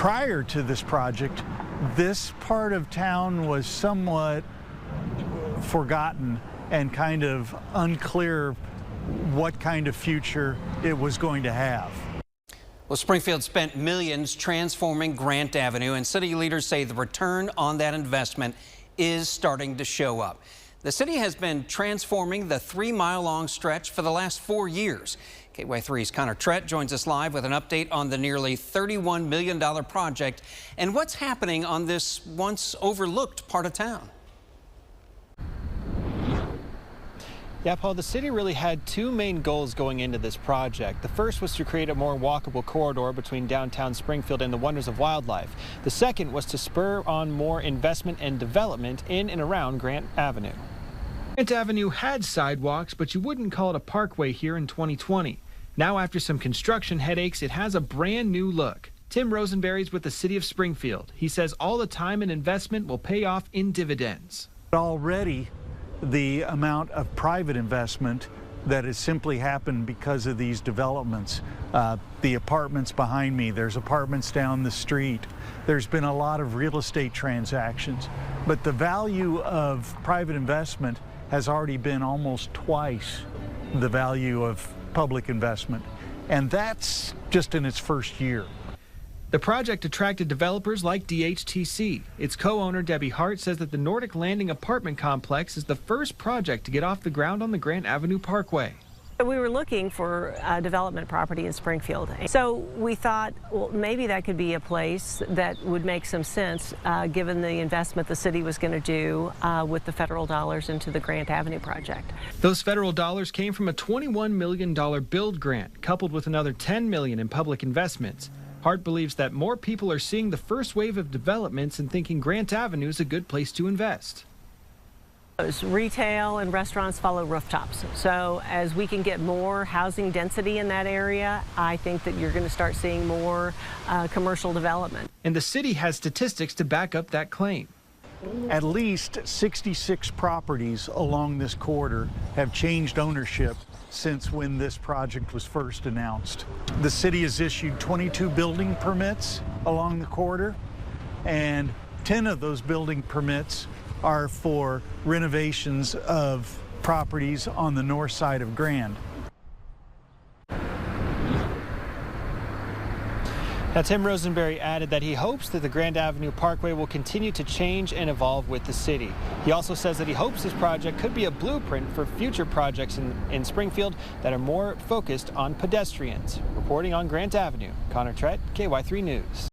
Prior to this project, this part of town was somewhat forgotten and kind of unclear what kind of future it was going to have. Well, Springfield spent millions transforming Grant Avenue, and city leaders say the return on that investment is starting to show up. The city has been transforming the 3-mile-long stretch for the last 4 years. KY3's Connor Trett joins us live with an update on the nearly $31 million project and what's happening on this once overlooked part of town. Yeah, Paul, the city really had two main goals going into this project. The first was to create a more walkable corridor between downtown Springfield and the wonders of wildlife. The second was to spur on more investment and development in and around Grant Avenue. Grant Avenue had sidewalks, but you wouldn't call it a parkway here in 2020. Now, after some construction headaches, it has a brand new look. Tim Rosenberry's with the city of Springfield. He says all the time and investment will pay off in dividends. Already, the amount of private investment that has simply happened because of these developments. The apartments behind me, there's apartments down the street. There's been a lot of real estate transactions, but the value of private investment has already been almost twice the value of public investment, and that's just in its first year. The project attracted developers like DHTC. Its co-owner, Debbie Hart, says that the Nordic Landing apartment complex is the first project to get off the ground on the Grant Avenue Parkway. We were looking for a development property in Springfield. So we thought, well, maybe that could be a place that would make some sense given the investment the city was going to do with the federal dollars into the Grant Avenue project. Those federal dollars came from a $21 million build grant, coupled with another $10 million in public investments. Hart believes that more people are seeing the first wave of developments and thinking Grant Avenue is a good place to invest. Retail and restaurants follow rooftops. So as we can get more housing density in that area, I think that you're going to start seeing more commercial development. And the city has statistics to back up that claim. At least 66 properties along this corridor have changed ownership since when this project was first announced. The city has issued 22 building permits along the corridor, and 10 of those building permits are for renovations of properties on the north side of Grand. Now, Tim Rosenberry added that he hopes that the Grand Avenue Parkway will continue to change and evolve with the city. He also says that he hopes this project could be a blueprint for future projects in Springfield that are more focused on pedestrians. Reporting on Grant Avenue, Connor Trett, KY3 News.